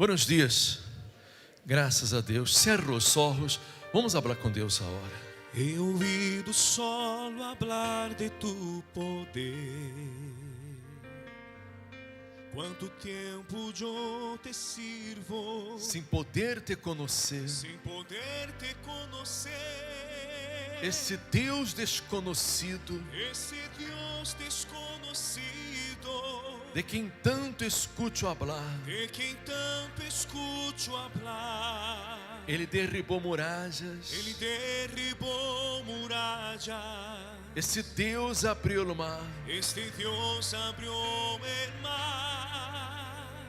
Buenos dias, graças a Deus. Cerra os olhos, vamos falar com Deus agora. He ouvido solo hablar de tu poder. Quanto tempo eu te sirvo, Sem poder te conhecer, sem poder te conhecer. esse Deus desconhecido, Esse Deus desconhecido, de quem tanto escuto falar. de quem tanto escuto hablar. Ele derribou muralhas, Ele derribou muralhas. esse Deus abriu o mar. Este Deus abriu o mar.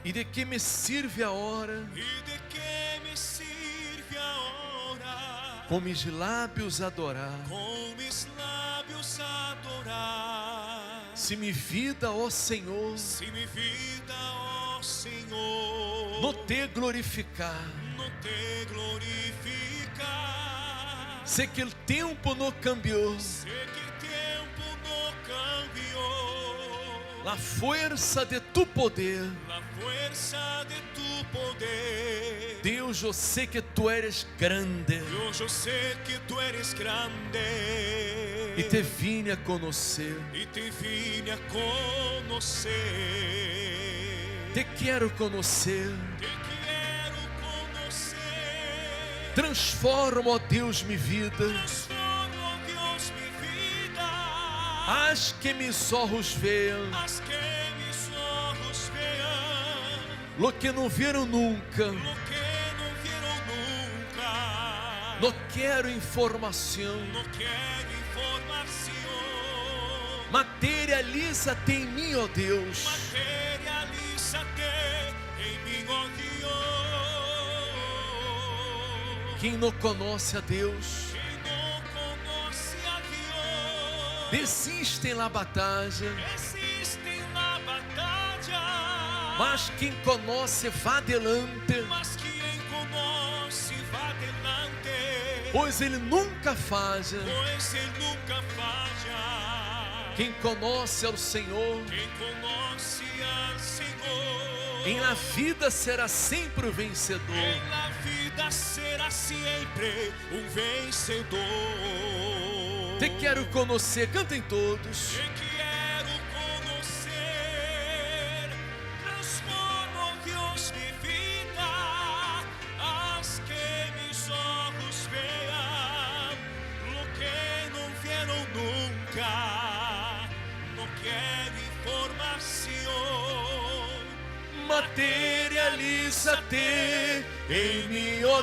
E de que me sirve a hora, E de que me sirve agora? com mis lábios adorar? Com mis lábios adorar. Se me vida, ó Senhor, Se me vida, ó Senhor, no te glorificar. não te glorificar. Sei que o tempo não cambiou, Sei que o tempo não cambiou. a força de tu poder. A força de tu poder. Deus, eu sei que tu eres grande Deus, eu sei que tu eres grande. e te vim a conhecer. E te vim a conhecer. Te quero conhecer. Te quero conhecer. Transforma, ó Deus, minha vida. Transforma, Deus, minha vida. Haz que mis olhos vejam Haz que mis olhos vean lo que não viram nunca. lo que não viram nunca. Não quero informação. Não quero informação. Materializa-te em mim, ó Deus. Materializa-te em mim, ó Deus. Quem não conhece a Deus, Quem não conhece a Deus, desiste na batalha. existe na batalha. Mas quem conhece, vá adelante, Mas quem conhece, vá adelante. pois Ele nunca falha. Pois Ele nunca falha. Quem conhece ao Senhor, Quem conhece ao Senhor, em la vida será sempre o vencedor. em la vida será sempre vencedor. Te quero conhecer, cantem todos. Te quero conhecer. Transforma, oh Deus, minha vida. Haz que mis olhos vean lo que não vieram nunca. Não quero informação. Materializa-te em mim, ó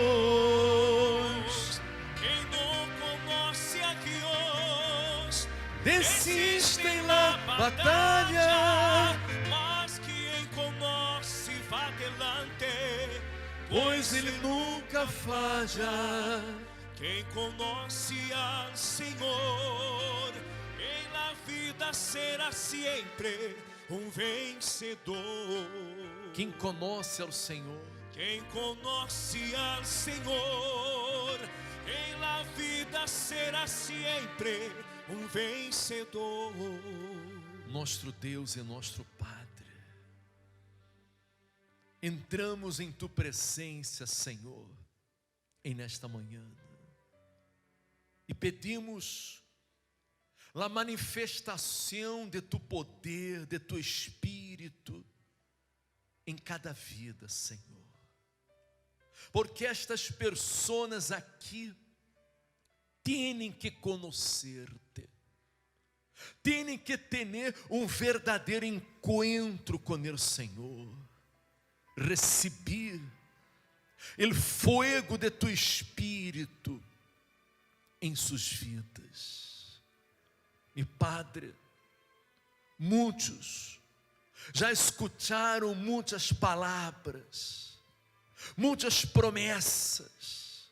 Deus. Quem não conhece a Deus, Desiste na batalha, mas quem conhece, vá adelante. pois Ele nunca falha. Quem conhece ao Senhor, em la vida será sempre vencedor. Quem conhece ao Senhor, Quem conhece ao Senhor, em la vida será sempre vencedor. nosso Deus e nosso Padre, entramos em Tu presença, Senhor, em nesta manhã, e pedimos a manifestação de Tu poder, de Tu Espírito, em cada vida, Senhor, porque estas pessoas aqui têm que conhecer-te, têm que ter verdadeiro encontro com o Senhor, receber o fogo de Tu Espírito em suas vidas. E Padre, muitos já escutaram muitas palavras, muitas promessas,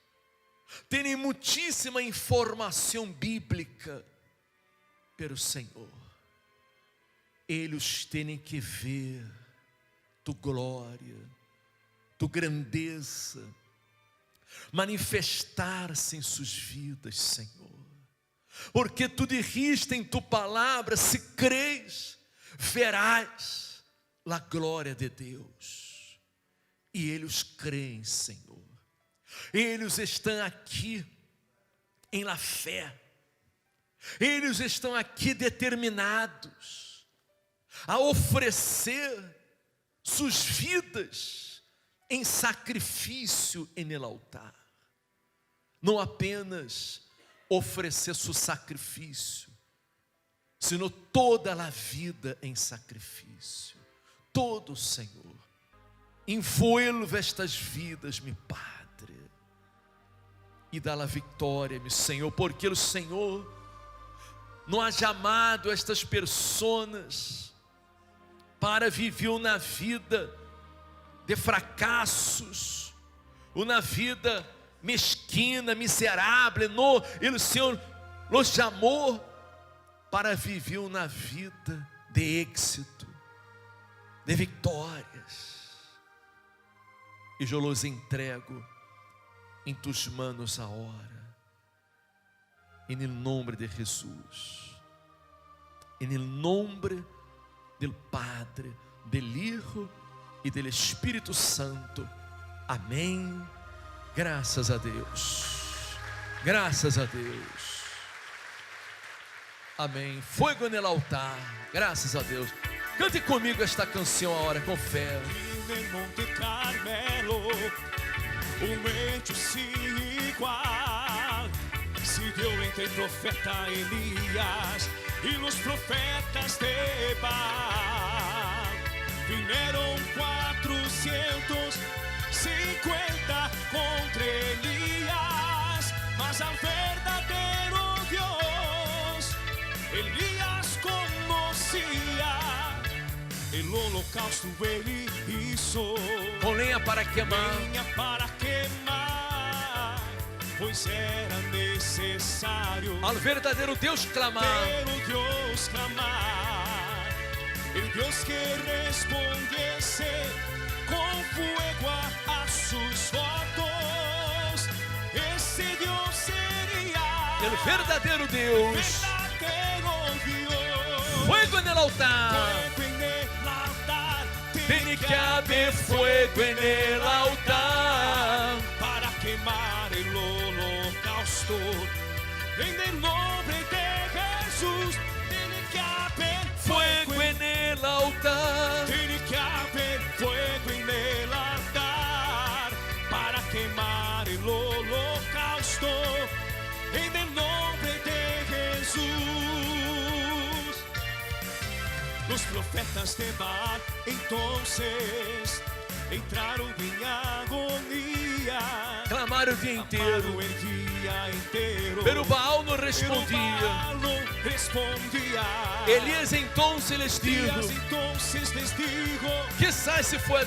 têm muitíssima informação bíblica, pero Senhor, eles têm que ver Tu glória, Tu grandeza, manifestar-se em suas vidas, Senhor, porque Tu dijiste em Tu palavra: se creis, verás a glória de Deus. E eles creem, Senhor. Eles estão aqui em la fé. Eles estão aqui determinados a oferecer suas vidas em sacrifício em el altar. Não apenas oferecer seu sacrifício, sino toda a vida em sacrifício. Todo, Senhor. Envolve estas vidas, meu Padre, e dá a vitória, meu Senhor, porque o Senhor não ha chamado estas pessoas para viver uma vida de fracassos, uma vida mesquina, miserável. Não, o Senhor os chamou para viver uma vida de êxito, de vitórias. E eu los entrego em tus manos agora, em nome de Jesus, em nome do Padre, do Hijo e do Espírito Santo. Amém. Graças a Deus. Graças a Deus. Amém. Fogo no altar. Graças a Deus. Cante comigo esta canção agora com fé. Nel Monte Carmelo, um hecho sem igual se deu entre o profeta Elias e os profetas de Baal. Vieram 450 contra Elias, mas ao verdadeiro Deus Elias conhecia. El holocausto ele hizo Com lenha para queimar, pois era necessário ao verdadeiro Deus clamar. Deus clamar, el Deus que respondiese com fuego a sus votos. Esse Deus seria O verdadeiro Deus. Fuego en el altar. Tem que haver fuego en el altar para queimar el holocausto. En el nombre de Jesús tiene que haber fuego en el altar. Tiene que haber fuego en el altar para queimar el holocausto. En el nombre de Jesús. Los profetas de Baal entonces entraron en agonía. Clamaram o dia inteiro, pero Baal não respondia. Elias então les dijo: quizás se foi a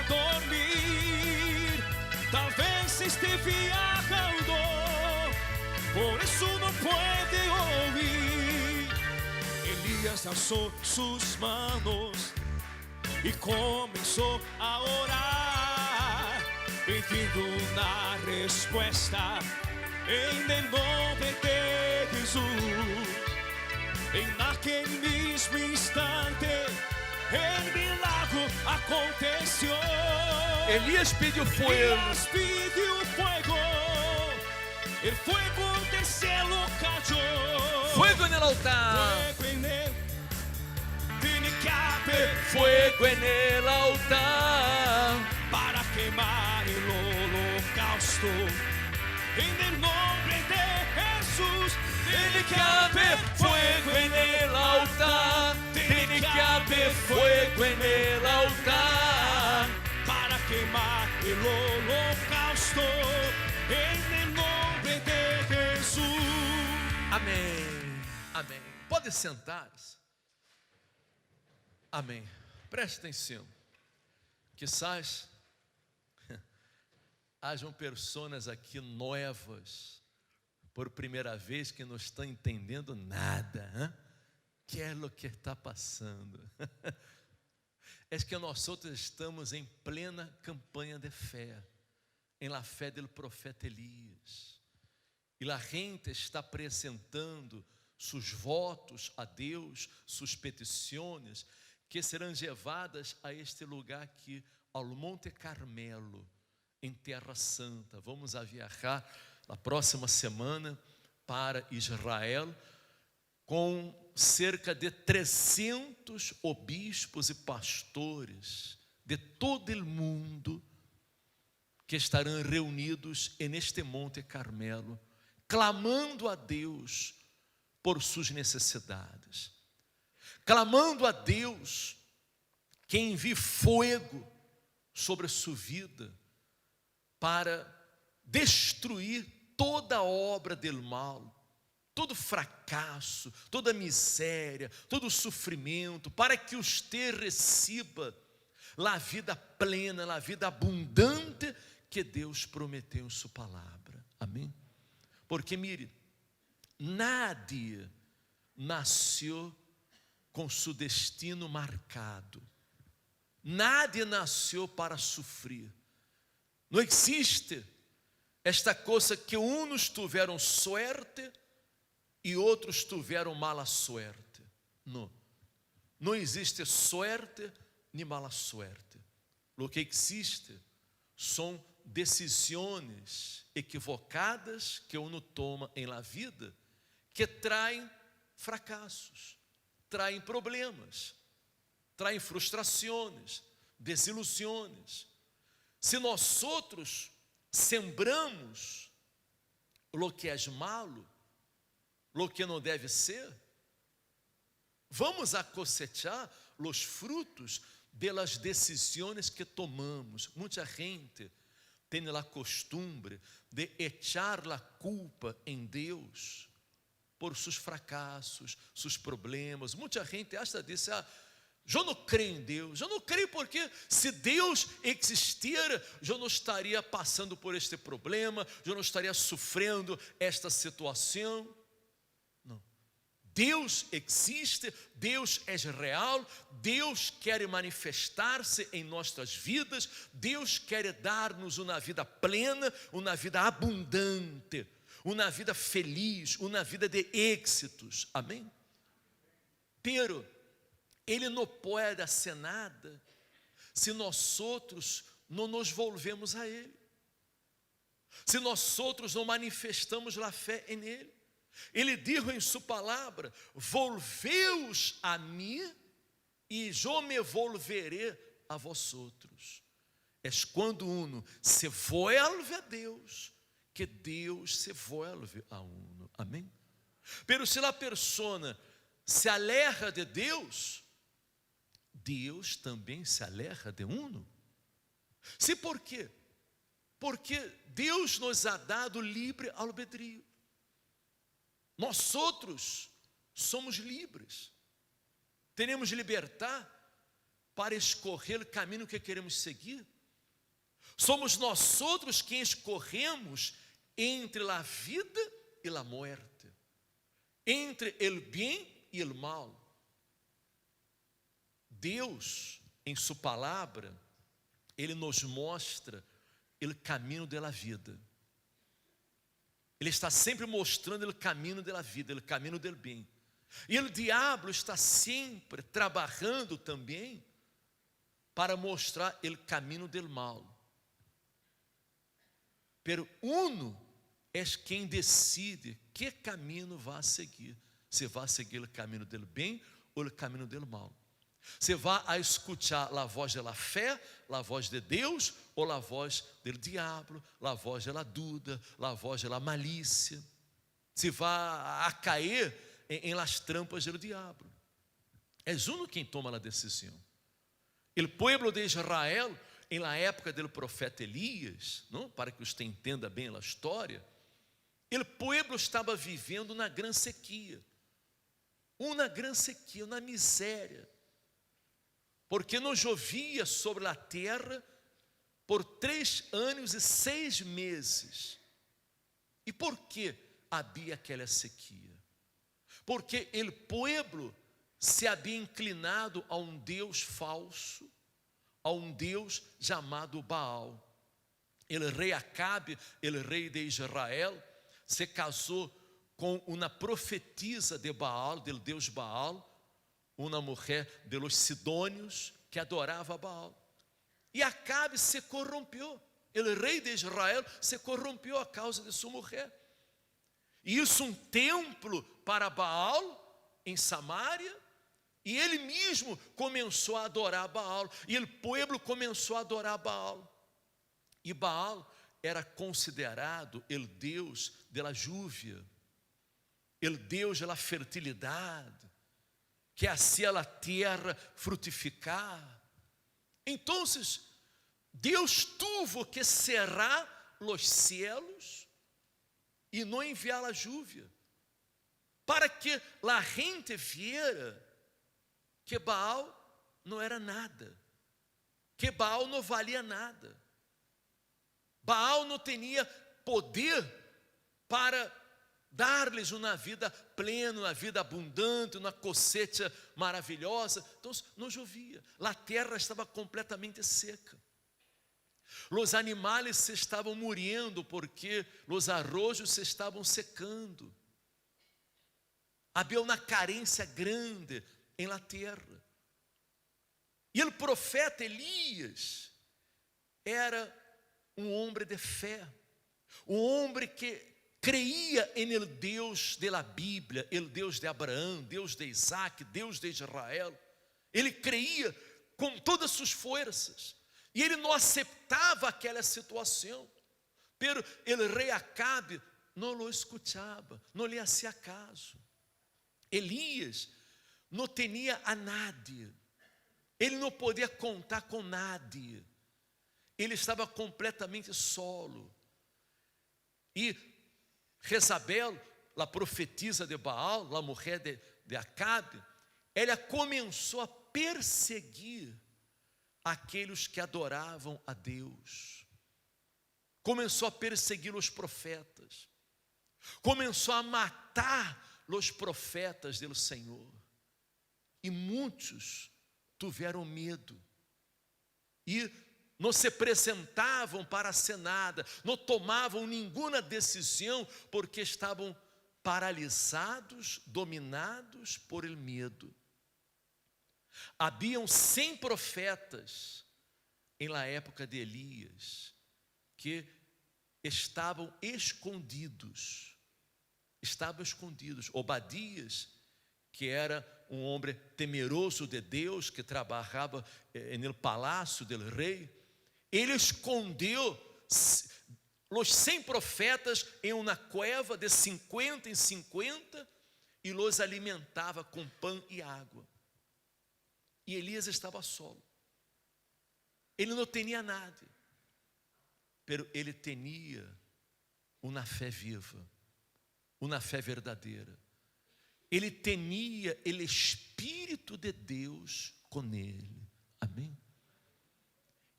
dormir. Talvez esté viajando, por eso no puede oír. Elias alzó sus manos y comenzó a orar, pidiendo una respuesta en el nombre de Jesús. En aquel mismo instante el milagro aconteció. Elias pediu fuego. Elias pidió fuego. El fuego del cielo cayó. Fuego en el altar. Fuego en el tiene que haber fuego en el altar para quemar el holocausto. En el nombre de Jesús tiene que haber fuego en el altar. Tiene que haber fuego en el altar para quemar el holocausto. En el nombre de Jesús. Amém. Amém. Pode sentar-se. Amém. Preste atenção. Quizás hajam pessoas aqui novas, por primeira vez, que não estão entendendo nada. Hein? Que é o que está passando? É que nós outros estamos em plena campanha de fé, em la fé do profeta Elias. E a gente está apresentando seus votos a Deus, suas petições, que serão levadas a este lugar aqui, ao Monte Carmelo, em Terra Santa. Vamos a viajar na próxima semana para Israel, com cerca de 300 obispos e pastores de todo o mundo, que estarão reunidos neste Monte Carmelo, clamando a Deus por suas necessidades, clamando a Deus que envie fogo sobre a sua vida, para destruir toda a obra do mal, todo fracasso, toda miséria, todo sofrimento, para que você receba a vida plena, a vida abundante que Deus prometeu em sua palavra. Amém? Porque mire, nadie nasceu com seu destino marcado. Nadie nasceu para sofrer. Não existe esta coisa que uns tiveram sorte e outros tiveram mala sorte. Não. Não existe sorte nem mala sorte. O que existe são decisões equivocadas que uno toma em la vida, que traem fracassos, traem problemas, traem frustrações, desilusões. Se nós outros sembramos lo que é malo, lo que não deve ser, vamos a cosechar os frutos das decisões que tomamos. Muita gente tem a costumbre de echar a culpa em Deus por seus fracassos, seus problemas. Muita gente acha disso, eu não creio em Deus, eu não creio porque se Deus existir, eu não estaria passando por este problema, eu não estaria sofrendo esta situação. Não. Deus existe, Deus é real, Deus quer manifestar-se em nossas vidas, Deus quer dar-nos uma vida plena, uma vida abundante, uma vida feliz, uma vida de êxitos. Amém? Pero Ele não pode ser nada se nós outros não nos volvemos a Ele, se nós outros não manifestamos a fé em Ele. Ele disse em sua palavra: volveus a mim e eu me volveré a vós outros. É quando uno se volve a Deus, que Deus se volve a uno. Amém? Pero se a pessoa se aleja de Deus, Deus também se aleja de uno. Se por quê? Porque Deus nos ha dado livre albedrío. Nós outros somos livres. Teremos liberdade para escolher o caminho que queremos seguir. Somos nós outros quem escorremos entre a vida e a morte, entre o bem e o mal. Deus, em sua palavra, Ele nos mostra o caminho da vida. Ele está sempre mostrando o caminho da vida, o caminho do bem. E o diabo está sempre trabalhando também para mostrar o caminho do mal. Pero uno é quem decide que caminho vai seguir. Se vai seguir o caminho do bem ou o caminho do mal. Você vai a escutar a voz da fé, a voz de Deus, ou a voz do diabo, a voz da dúvida, a voz da malícia. Você vai a cair em las trampas do diabo. É uno quem toma a decisão. O povo de Israel, em la época do profeta Elias, não? Para que você entenda bem a história, o povo estava vivendo na grande sequia. Uma grande sequia, uma miséria. Porque não chovia sobre a terra por 3 anos e 6 meses. E por que havia aquela sequia? Porque o povo se havia inclinado a um Deus falso, a um Deus chamado Baal. O rei Acabe, o rei de Israel, se casou com uma profetisa de Baal, do Deus Baal, uma mulher de los sidônios que adorava a Baal. E Acabe se corrompeu. O rei de Israel se corrompeu a causa de sua mulher. E isso um templo para Baal em Samaria. E ele mesmo começou a adorar Baal. E o povo começou a adorar Baal. E Baal era considerado o Deus da lluvia, o Deus da fertilidade, que hacía a terra frutificar. Então, Deus tuvo que cerrar os cielos e não enviar a lluvia, para que a gente viera que Baal não era nada, que Baal não valia nada. Baal não tinha poder para dar-lhes uma vida plena, uma vida abundante, uma cosecha maravilhosa. Então não chovia, a terra estava completamente seca. Os animais se estavam morrendo porque os arrojos se estavam secando. Havia uma carência grande em la terra. E o profeta Elias era um homem de fé, um homem que creia em el Deus da Bíblia, el Deus de Abraão, Deus de Isaac, Deus de Israel. Ele creia com todas as suas forças. E ele não aceitava aquela situação. Pero o rei Acabe não o escutava, não lhe hacía caso. Elias não tinha a nadie. Ele não podia contar com nadie. Ele estava completamente solo. E Jezabel, a profetisa de Baal, a mulher de Acabe, ela começou a perseguir aqueles que adoravam a Deus. Começou a perseguir os profetas. Começou a matar os profetas do Senhor. E muitos tiveram medo. E não se apresentavam para ser nada, não tomavam nenhuma decisão, porque estavam paralisados, dominados por el medo. Haviam 100 profetas em la época de Elias, que estavam escondidos. Obadias, que era um homem temeroso de Deus, que trabalhava no palácio do rei, ele escondeu os 100 profetas em uma cueva de 50 em 50 e os alimentava com pão e água. E Elias estava solo. Ele não tinha nada, pero ele tinha uma fé viva, uma fé verdadeira. Ele tinha o Espírito de Deus com ele. Amém?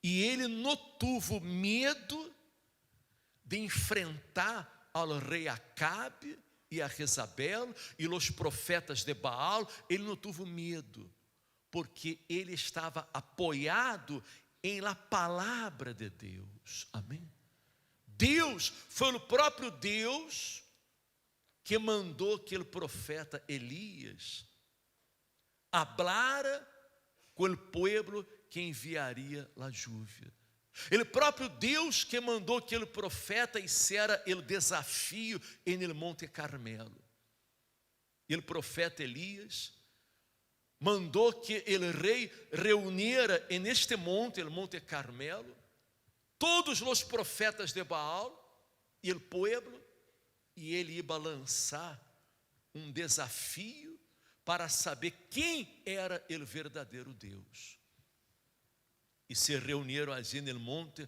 E ele não teve medo de enfrentar ao rei Acabe e a Jezabel e os profetas de Baal. Ele não teve medo, porque ele estava apoiado em la palavra de Deus. Amém? Deus foi o próprio Deus que mandou que o profeta Elias hablara com o povo que enviaria a lluvia. O próprio Deus que mandou que o profeta hiciera o desafio em el Monte Carmelo. E o profeta Elias mandou que o rei reuniera en este monte, el Monte Carmelo, todos os profetas de Baal e o povo, e ele ia lançar um desafio para saber quem era o verdadeiro Deus. E se reuniram ali no monte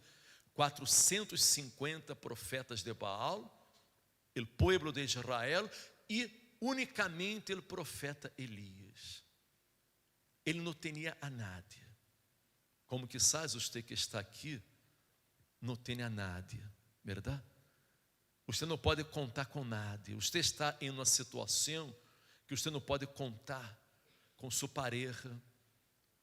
450 profetas de Baal, o povo de Israel, e unicamente o profeta Elias. Ele não tinha a nadie. Como quizás você que está aqui não tenha nadie, verdade? Você não pode contar com nadie. Você está em uma situação que você não pode contar com sua pareja.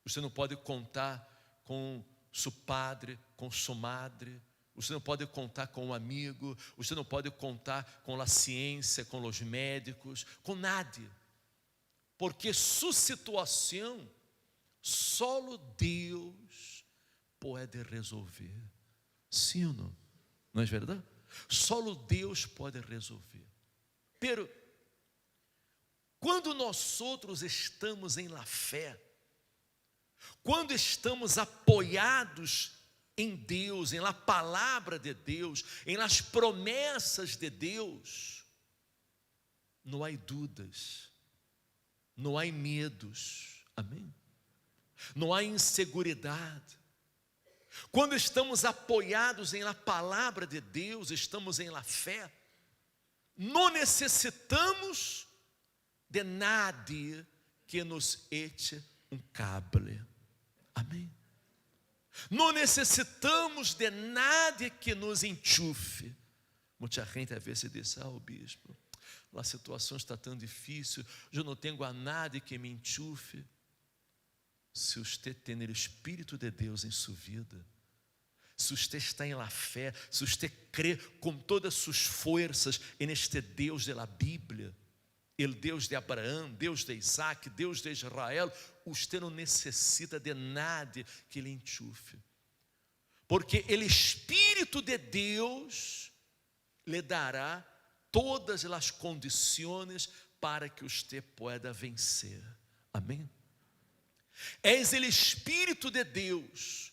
Você não pode contar com seu padre, com sua madre. Você não pode contar com um amigo. Você não pode contar com a ciência, com os médicos, com nadie. porque sua situação solo Deus pode resolver. Sim ou não? Não é verdade? Solo Deus pode resolver. Pero quando nós outros estamos em la fé, quando estamos apoiados em Deus, em la palavra de Deus, em las promessas de Deus, não há dúvidas, não há medos, amém? Não há inseguridade. Quando estamos apoiados em la palavra de Deus, estamos em la fé, não necessitamos de nadie que nos eche cable, amém? Não necessitamos de nadie que nos enchufe. Muita gente às vezes diz: bispo, a situação está tão difícil, eu não tenho a nadie que me enchufe. Se você tem o Espírito de Deus em sua vida, se você está em la fé, se você crê com todas suas forças neste Deus da Bíblia, o Deus de Abraão, Deus de Isaac, Deus de Israel, você não necessita de nada que lhe enchufe, porque o Espírito de Deus lhe dará todas as condições para que você possa vencer, amém? És o Espírito de Deus,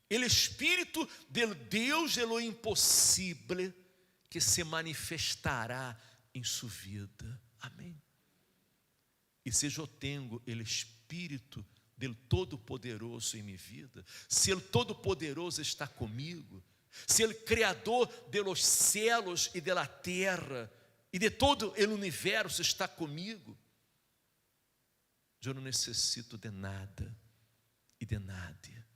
o Espírito de Deus de lo impossível que se manifestará em sua vida, amém? E se eu tenho o Espírito do Todo-Poderoso em minha vida, se o Todo-Poderoso está comigo, se o Criador de los céus e de la terra e de todo o universo está comigo, eu não necessito de nada e de nada,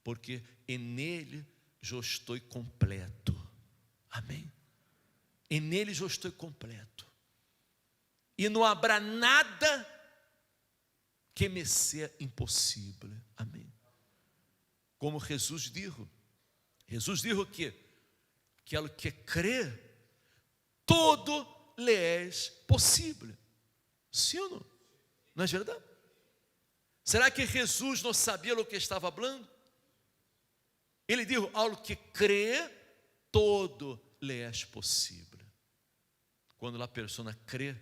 porque nele eu estou completo, amém? Nele eu estou completo, e não haverá nada que me seja impossível, amém? Como Jesus disse que o que crê, todo lhe é possível, sim ou não? Não é verdade? Será que Jesus não sabia o que estava falando? Ele disse: ao que crê, todo lhe é possível. Quando a pessoa crê,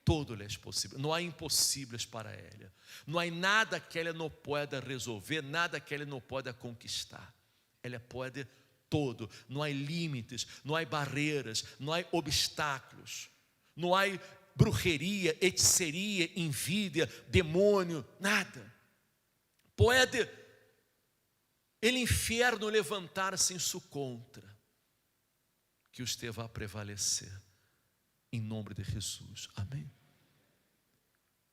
todo lhe é possível. Não há impossíveis para ela. Não há nada que ela não pode resolver, nada que ela não pode conquistar. Ela pode todo. Não há limites, não há barreiras, não há obstáculos, não há brujeria, hechiceria, envidia, demônio, nada. Pode o inferno levantar-se em sua contra, que você vai prevalecer, em nome de Jesus, amém?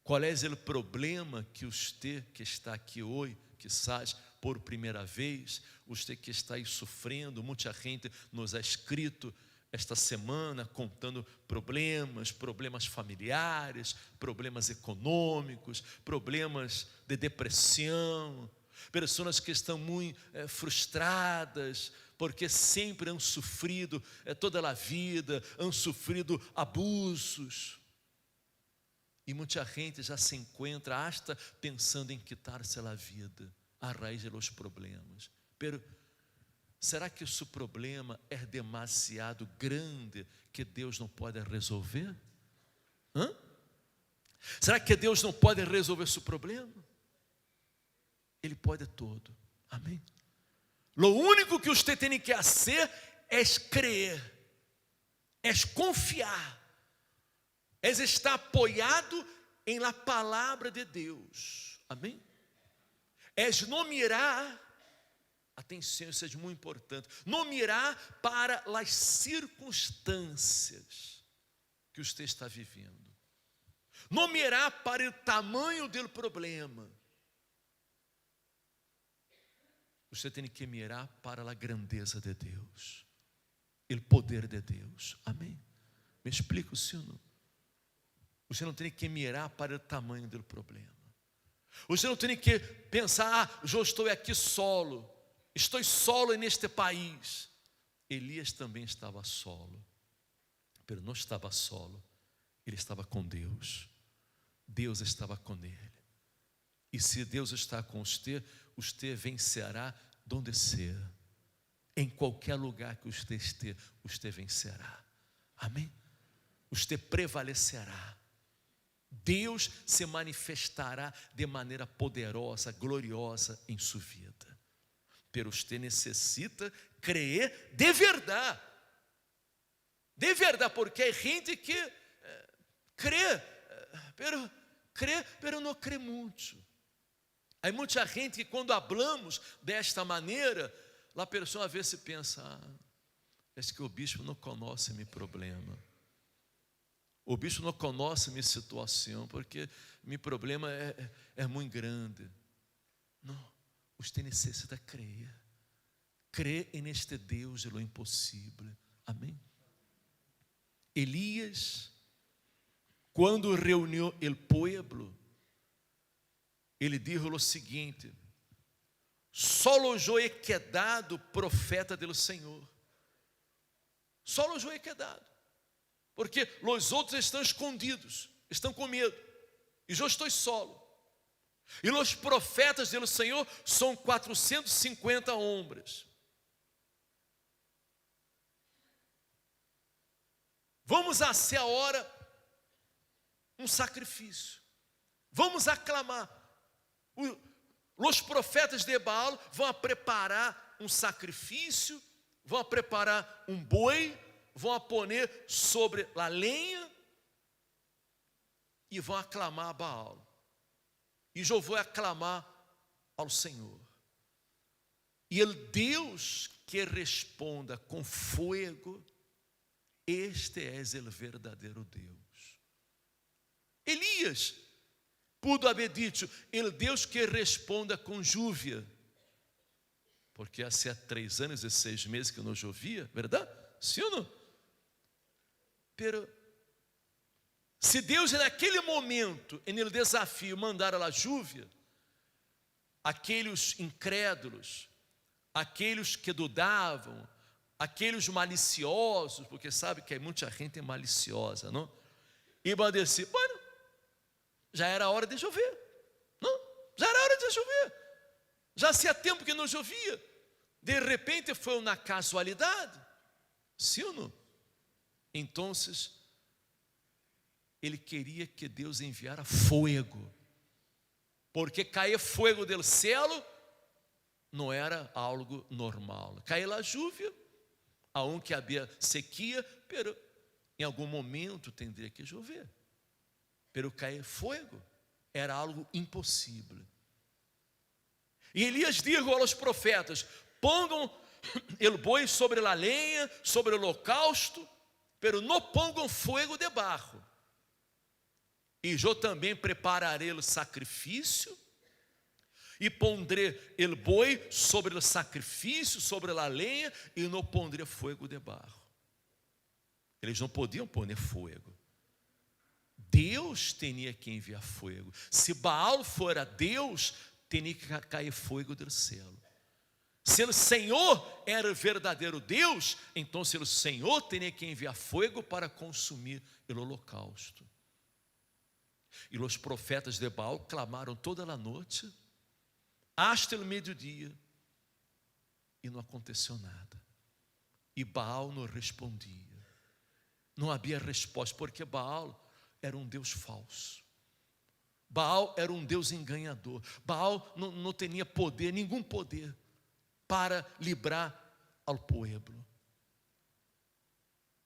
Qual é o problema que você que está aqui hoje, quizás por primeira vez, você que está aí sofrendo, muita gente nos ha escrito esta semana contando problemas familiares, problemas econômicos, problemas de depressão, pessoas que estão muito frustradas, porque sempre han sofrido toda a vida, han sofrido abusos, e muita gente já se encontra hasta pensando em quitar-se a vida, a raiz de los problemas. Pero será que o seu problema é demasiado grande que Deus não pode resolver? Será que Deus não pode resolver seu problema? Ele pode todo, amém? O único que você tem que fazer é crer, é confiar, é estar apoiado em la palavra de Deus, amém? É não mirar. Atenção, isso é muito importante. Não mirar para as circunstâncias que você está vivendo. Não mirar para o tamanho do problema. Você tem que mirar para a grandeza de Deus, o poder de Deus. Amém? Me explico, sim ou não? Você não tem que mirar para o tamanho do problema. Você não tem que pensar: eu estou aqui solo. Estou solo neste país. Elias também estava solo, mas não estava solo, ele estava com Deus. Deus estava com ele. E se Deus está com você vencerá donde ser. Em qualquer lugar que você vencerá. Amém? Você prevalecerá. Deus se manifestará de maneira poderosa, gloriosa em sua vida. Pero você necessita crer de verdade. De verdade, porque há gente que crê, pero não crê muito. Há muita gente que quando hablamos desta maneira, a pessoa às vezes pensa, é que o bispo não conhece meu problema. O bispo não conhece minha situação, porque meu problema é muito grande. Não, você necessita crer. Crer neste Deus de lo impossível. Amém? Elias, quando reuniu o povo, ele disse o seguinte: solo yo he quedado profeta do Senhor. Solo yo he quedado. Porque os outros estão escondidos, estão com medo. E eu estou solo. E os profetas do Senhor são 450 homens. Vamos fazer agora um sacrifício. Vamos aclamar. Os profetas de Baal vão preparar um sacrifício, vão preparar um boi, vão pôr sobre a lenha e vão aclamar a Baal. E eu vou aclamar ao Senhor. E o Deus que responda com fogo, este é o verdadeiro Deus. Elias pudo haver dito, o Deus que responda com chúvia, porque há 3 anos e 6 meses que não chovia, verdade? Sim ou não? Pero, se Deus naquele momento, no desafio, mandar a chúvia, aqueles incrédulos, aqueles que dudavam, aqueles maliciosos, porque sabe que muita gente é maliciosa, não? E vão dizer, bueno, já era hora de chover, não? Já era hora de chover, já há tempo que não chovia, de repente foi uma casualidade, sim ou não? Então, ele queria que Deus enviara fogo, porque cair fogo do céu não era algo normal. Cair a chuva, aonde havia sequia, pero em algum momento teria que chover. Pero cair fogo era algo impossível. E Elias disse aos profetas: pongam o boi sobre a lenha, sobre o holocausto, pero não pongam fogo de barro. E eu também prepararei o sacrifício, e pondrei o boi sobre o sacrifício, sobre a lenha, e não pondrei fogo de barro. Eles não podiam pôr fogo. Deus tinha que enviar fogo. Se Baal fora Deus, tinha que cair fogo do céu. Se o Senhor era o verdadeiro Deus, então o Senhor tinha que enviar fogo para consumir o holocausto. E os profetas de Baal clamaram toda a noite, hasta o meio-dia, e não aconteceu nada. E Baal não respondia. Não havia resposta, porque Baal era um Deus falso. Baal era um Deus enganador. Baal não tinha poder, nenhum poder, para livrar ao povo.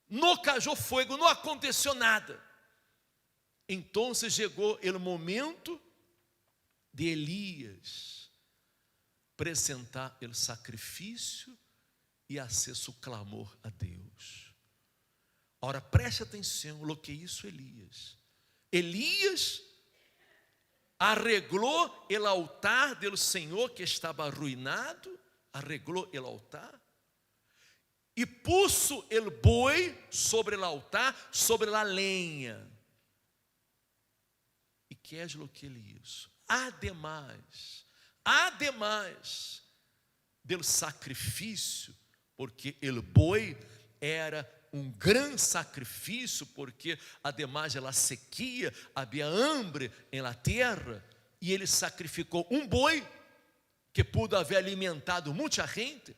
Não caiu fogo, não aconteceu nada. Então chegou o momento de Elias apresentar o sacrifício e acesso o clamor a Deus. Ora, preste atenção no que isso Elias. Elias arreglou o altar do Senhor que estava arruinado, arreglou o altar e puso o boi sobre o altar, sobre a lenha. E que é o que ele hizo? Ademais do sacrifício, porque o boi era um grande sacrifício, porque además de la sequía, havia hambre em la terra, e ele sacrificou um boi, que pudo haver alimentado muita gente.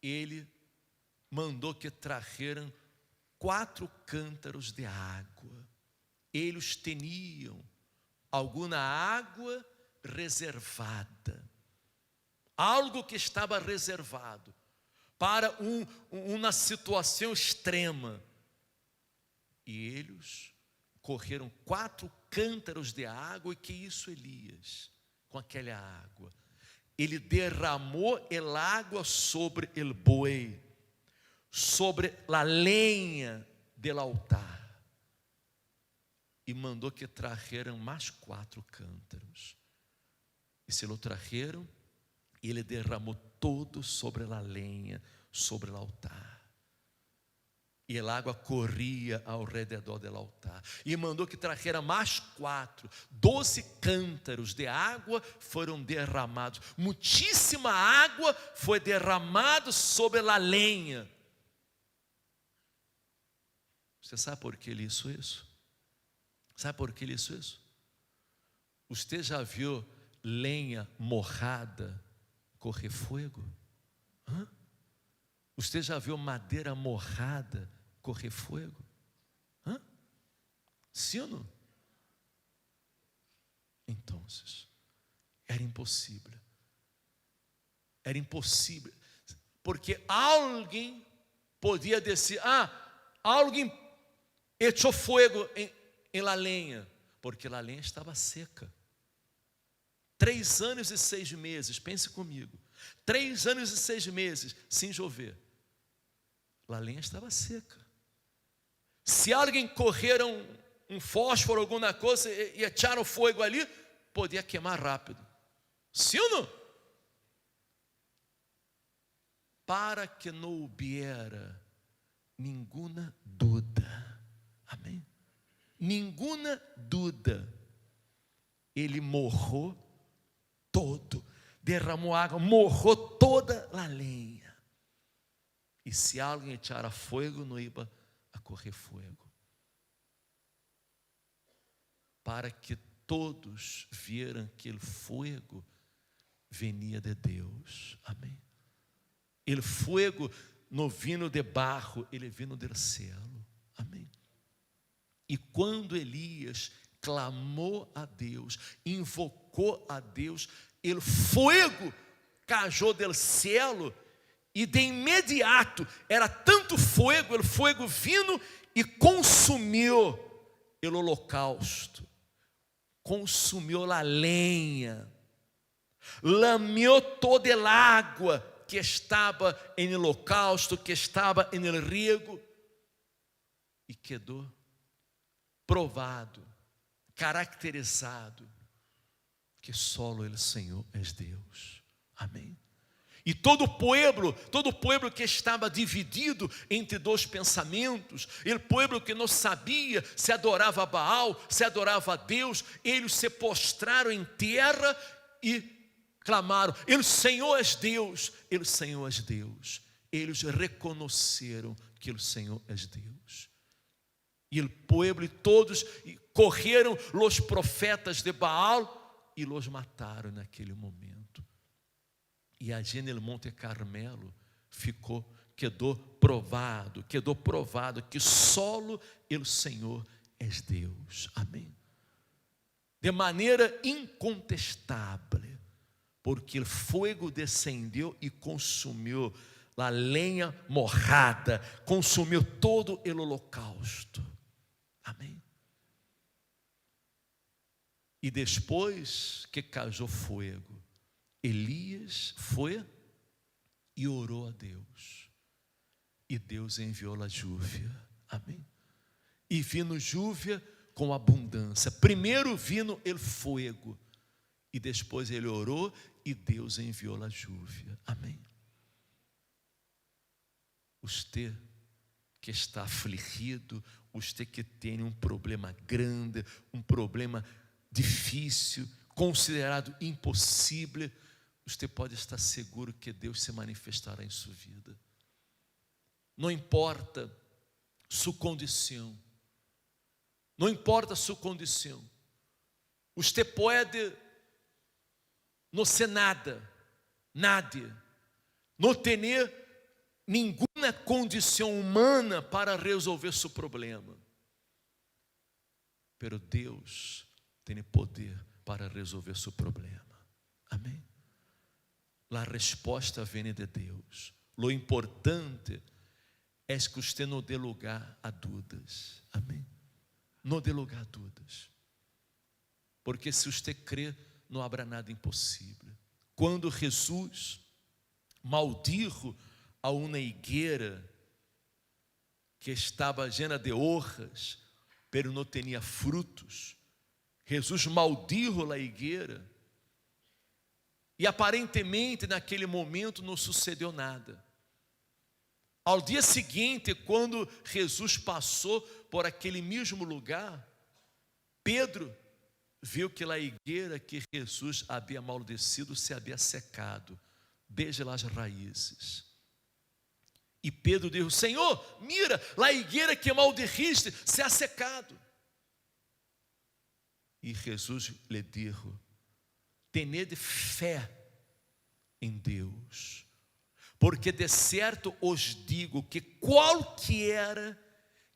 Ele mandou que trajeram 4 cântaros de água. Eles tinham alguma água reservada, algo que estava reservado para uma situação extrema. E eles correram 4 cântaros de água. E que isso, Elias? Com aquela água, ele derramou a água sobre o boi, sobre a lenha do altar, e mandou que trajeram mais 4 cântaros. E se lo trajeram, e ele derramou todo sobre a lenha, sobre o altar. E a água corria ao redor do altar. E mandou que trajeram mais 4. 12 cântaros de água foram derramados. Muitíssima água foi derramada sobre a lenha. Você sabe por que ele hizo isso? Sabe por que ele hizo isso? Você já viu lenha morrada correr fogo? Você já viu madeira morrada correr fogo? Sim ou não? Então, era impossível. Era impossível. Porque alguém podia dizer: alguém echou fogo em la lenha. Porque a lenha estava seca. 3 anos e 6 meses, pense comigo. 3 anos e 6 meses sem chover. A lenha estava seca. Se alguém correram um fósforo, alguma coisa, e echaram fogo ali, podia queimar rápido. Sim ou não? Para que não hubiera nenhuma dúvida. Amém? Nenhuma dúvida. Ele morrou todo, derramou água, morrou toda a lenha. E se alguém echara fogo, não ia a correr fogo. Para que todos vieram que o fogo venia de Deus. Amém. O fogo não vindo de barro, ele vindo do céu. Amém. E quando Elias clamou a Deus, invocou a Deus, o fogo caiu do céu. E de imediato, era tanto fogo, o fogo vindo e consumiu o holocausto, consumiu a lenha, lamiou toda a água que estava em holocausto, que estava em el riego, e quedou provado, caracterizado, que só o Senhor é Deus. Amém. E todo o povo que estava dividido entre 2 pensamentos, o povo que não sabia se adorava a Baal, se adorava a Deus, eles se postraram em terra e clamaram: o Senhor é Deus, o Senhor é Deus. Eles reconheceram que o Senhor é Deus. E o povo e todos correram os profetas de Baal e os mataram naquele momento. E ali no Monte Carmelo quedou provado que só o Senhor é Deus. Amém. De maneira incontestável, porque o fogo descendeu e consumiu a lenha morrada, consumiu todo o holocausto. Amém. E depois que caiu fogo, Elias foi e orou a Deus. E Deus enviou a júvia. Amém. E vindo júvia com abundância. Primeiro vindo o fogo. E depois ele orou e Deus enviou a júvia. Amém. Você que está afligido, você que tem um problema grande, um problema difícil, considerado impossível, você pode estar seguro que Deus se manifestará em sua vida. não importa sua condição. Não importa sua condição. Você pode não ser nada, nadie, não ter nenhuma condição humana para resolver seu problema. Pero Deus tem poder para resolver seu problema. Amém? A resposta vem de Deus. Lo importante é que você não dê lugar a dúvidas. Amém? Não dê lugar a dúvidas. Porque se você crê, não haverá nada impossível. Quando Jesus maldijo a uma higuera que estava llena de hojas, pero não tinha frutos, Jesus maldijo a higuera e aparentemente naquele momento não sucedeu nada. Ao dia seguinte, quando Jesus passou por aquele mesmo lugar, Pedro viu que a higuera que Jesus havia maldecido se havia secado desde as raízes. E Pedro disse: Senhor, mira, a higuera que maldeciste se ha secado. E Jesus lhe disse: tenede fé em Deus, porque de certo os digo que qualquer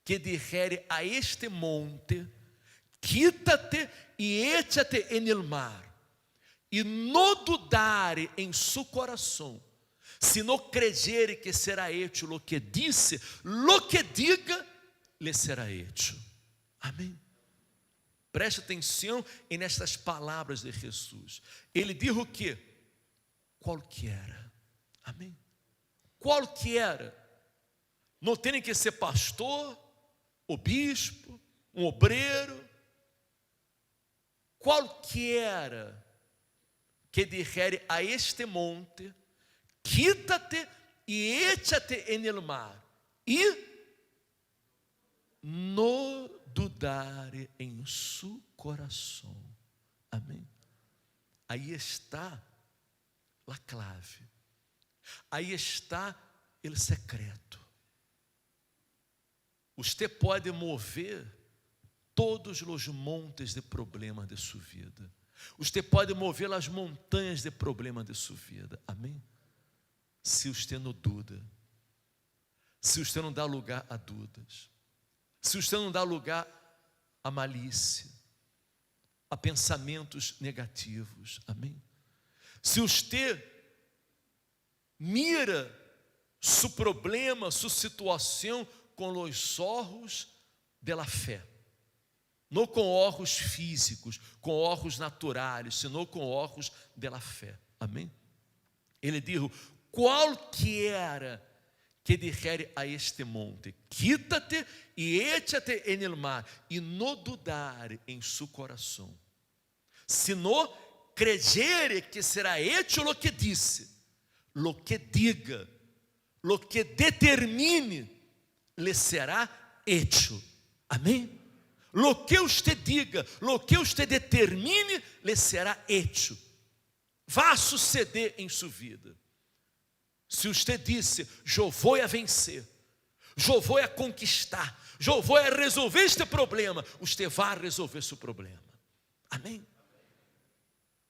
que dijere a este monte, quítate e échate en el mar, e não dudare em seu coração, se não creyere que será hecho lo que disse, lo que diga, lhe será hecho. Amém? Preste atenção nestas palavras de Jesus. Ele disse o que? Qualquer. Amém? Qualquer. Não tem que ser pastor, o bispo, um obreiro. Qualquer que dijere a este monte, quítate e échate en el mar, e não dudare em seu coração. Amém? Aí está a clave. Aí está o secreto. Você pode mover todos os montes de problemas de sua vida. Você pode mover as montanhas de problemas de sua vida. Amém? Se você não duda, se você não dá lugar a dúvidas, se você não dá lugar a malícia, a pensamentos negativos. Amém? Se você mira seu problema, sua situação com os olhos da fé, não com olhos físicos, com olhos naturais, senão com olhos da fé. Amém? Ele disse: qualquer que dijere a este monte, quítate e échate en el mar, e não dudare em seu coração, se não creyere que será hecho lo que disse, lo que diga, lo que determine, lhe será hecho. Amém? Lo que usted diga, lo que usted determine, lhe será hecho. Vai suceder em sua vida. Se você disse: eu vou a vencer, eu vou a conquistar, eu vou a resolver este problema, você vai resolver seu problema. Amém?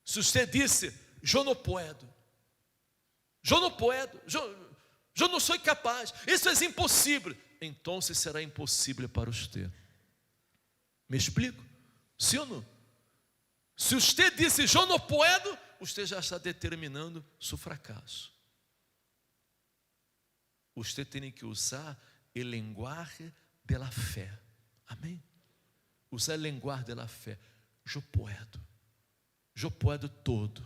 Se você disse: eu não puedo, eu não sou capaz, isso é impossível, então será impossível para você. Me explico? Sim ou não? Se você disse: eu não puedo, você já está determinando seu fracasso. Você tem que usar o linguagem da fé. Amém? Usar o linguagem da fé. Eu puedo todo.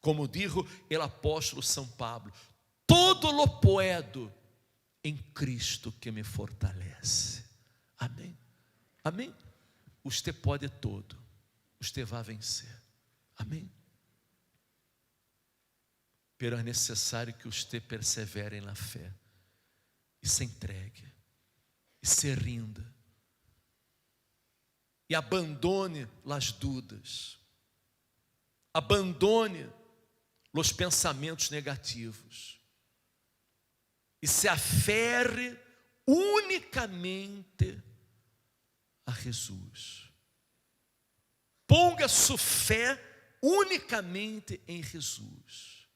Como dijo o apóstolo São Pablo: todo lo puedo em Cristo que me fortalece. Amém? Amém? Você pode todo. Você vai vencer. Amém? Pero é necessário que você persevere na fé. E se entregue, e se rinda, e abandone as dúvidas, abandone os pensamentos negativos, e se aferre unicamente a Jesus. Ponga sua fé unicamente em Jesus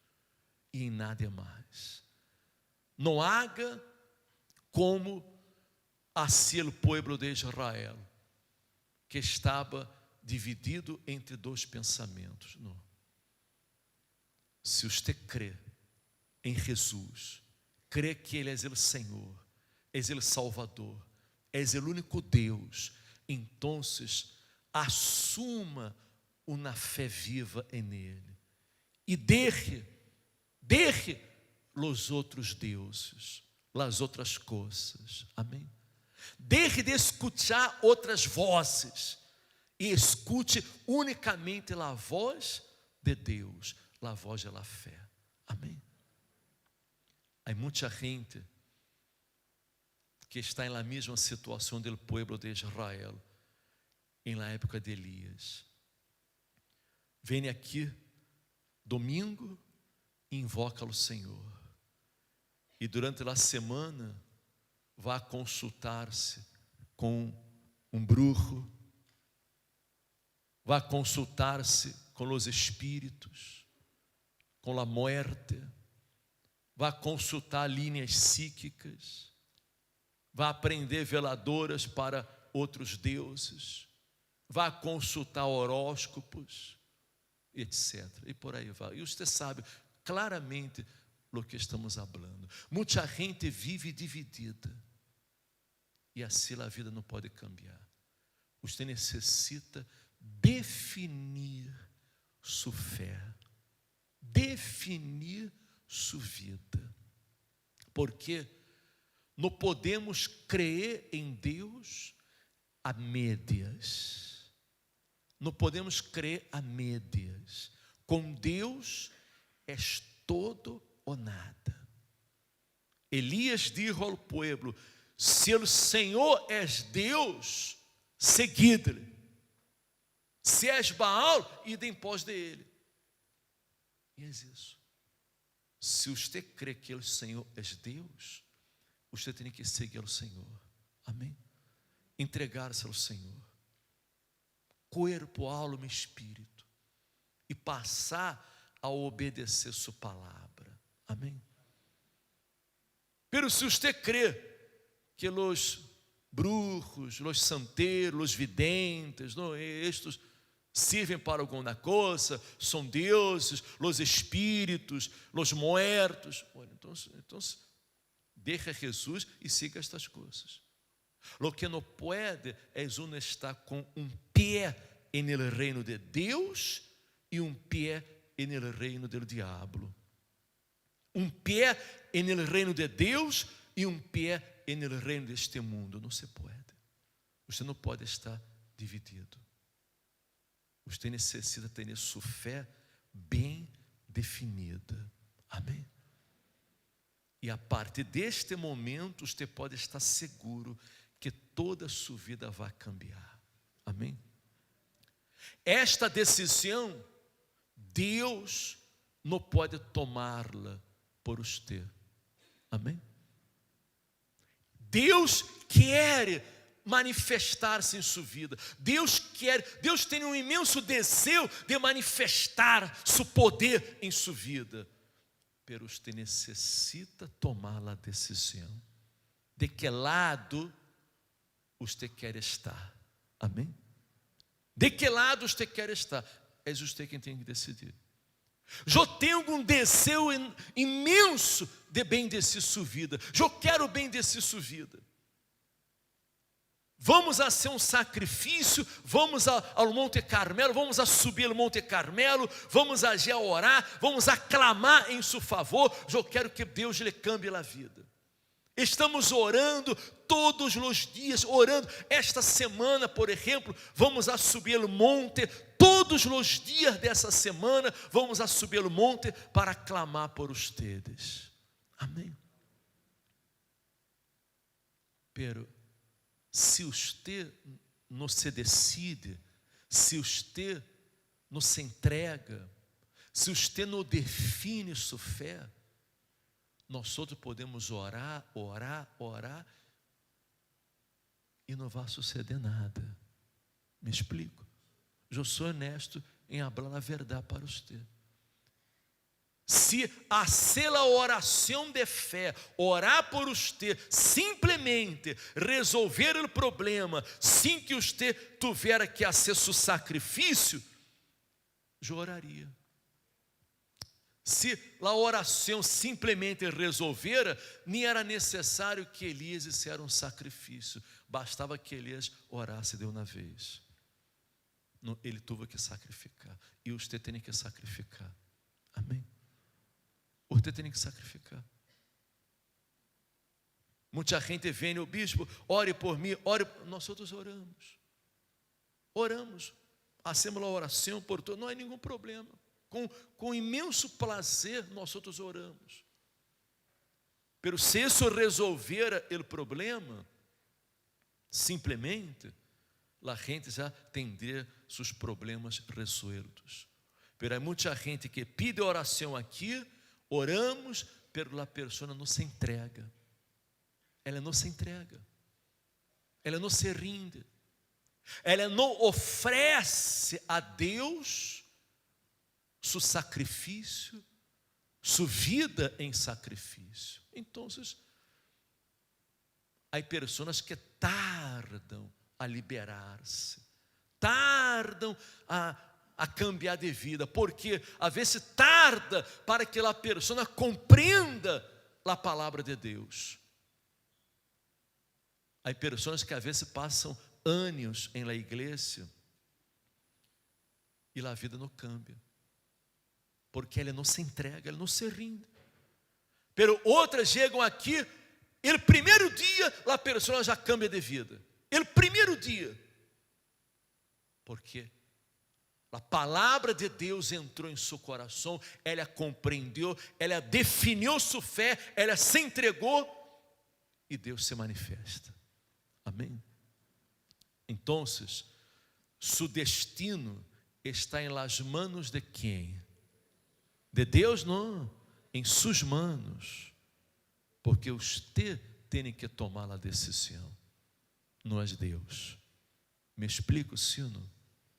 e em nada mais. Não haga como hacía o povo de Israel, que estava dividido entre dois pensamentos. Não. Se você crê em Jesus, crê que Ele é o Senhor, é o Salvador, é o único Deus, então assuma uma fé viva em Ele e deje os outros deuses, as outras coisas. Amém? Deje de escutar outras vozes e escute unicamente a voz de Deus, a voz da fé. Amém? Há muita gente que está na mesma situação do povo de Israel em la época de Elias. Vem aqui domingo e invoca o Senhor. E durante a semana vá consultar-se com um bruxo, vá consultar-se com os espíritos, com a morte, vá consultar linhas psíquicas, vá aprender veladoras para outros deuses, vá consultar horóscopos, etc. E por aí vai. E você sabe claramente do que estamos falando. Muita gente vive dividida. E assim a vida não pode cambiar. Você necessita definir sua fé, definir sua vida. Porque não podemos crer em Deus a médias. Não podemos crer a médias. Com Deus és todo ou nada. Elias disse ao povo: se o Senhor és Deus, seguide-lhe. Se és Baal, ide em pós de ele. E é isso. Se você crê que o Senhor é Deus, você tem que seguir o Senhor. Amém? Entregar-se ao Senhor. Corpo, alma e espírito. E passar a obedecer sua palavra. Amém? Pero se você crê que os bruxos, os santeiros, os videntes, não, estes servem para alguma coisa, são deuses, os espíritos, os muertos. Bueno, então deixa Jesus e siga estas coisas. Lo que não pode é uno estar com um pé no reino de Deus e um pé no reino do diabo. Um pé no reino de Deus e um pé no reino deste mundo. Não se pode. Você não pode estar dividido. Você necessita ter sua fé bem definida. Amém? E a partir deste momento, você pode estar seguro que toda a sua vida vai cambiar. Amém? Esta decisão, Deus não pode tomá-la por você. Amém? Deus quer manifestar-se em sua vida. Deus tem um imenso desejo de manifestar seu poder em sua vida. Pero você necessita tomar a decisão de que lado você quer estar. Amém? De que lado você quer estar? É você quem tem que decidir. Eu tenho um desejo imenso de bendecer sua vida. Eu quero bendecer sua vida. Vamos a ser um sacrifício, vamos ao Monte Carmelo, vamos a subir ao Monte Carmelo, vamos a orar, vamos a clamar em seu favor. Eu quero que Deus lhe cambie a vida. Estamos orando todos os dias, orando. Esta semana, por exemplo, vamos a subir ao monte. Todos os dias dessa semana, vamos a subir ao monte para clamar por ustedes. Amém? Pero se você não se decide, se você não se entrega, se você não define sua fé, nós outros podemos orar e não vai suceder nada. Me explico? Eu sou honesto em falar a verdade para você. Se hacer a oração de fé, orar por você, simplesmente resolver o problema, sem que você tivesse que fazer seu sacrifício, eu oraria. Se a oração simplesmente resolvera, nem era necessário que Elias hiciera um sacrifício, bastava que Elias orasse de uma vez. Ele teve que sacrificar, e você tem que sacrificar. Amém? Você tem que sacrificar. Muita gente vem, o bispo, ore por mim, nós outros oramos, hacemos a oração por todos, não há nenhum problema. Com imenso prazer, nós outros oramos. Pero se isso resolver o problema, simplesmente, a gente já tendrá seus problemas resueltos. Pero há muita gente que pede oração aqui, oramos, pero a pessoa não se entrega. Ela não se entrega. Ela não se rinde. Ela não oferece a Deus seu sacrifício, sua vida em sacrifício. Então, há pessoas que tardam a liberar-se, tardam a cambiar de vida, porque às vezes tarda para que a pessoa compreenda a palavra de Deus. Há pessoas que às vezes passam anos em la igreja e a vida não cambia, porque ela não se entrega, ela não se rinde. Pero outras chegam aqui, o primeiro dia a pessoa já cambia de vida. O primeiro dia, porque a palavra de Deus entrou em seu coração, ela compreendeu, ela definiu sua fé, ela se entregou e Deus se manifesta. Amém? Então, seu destino está em las manos de quem? De Deus não, em suas manos, porque você tem que tomar a decisão, não é Deus. Me explico, sim ou não?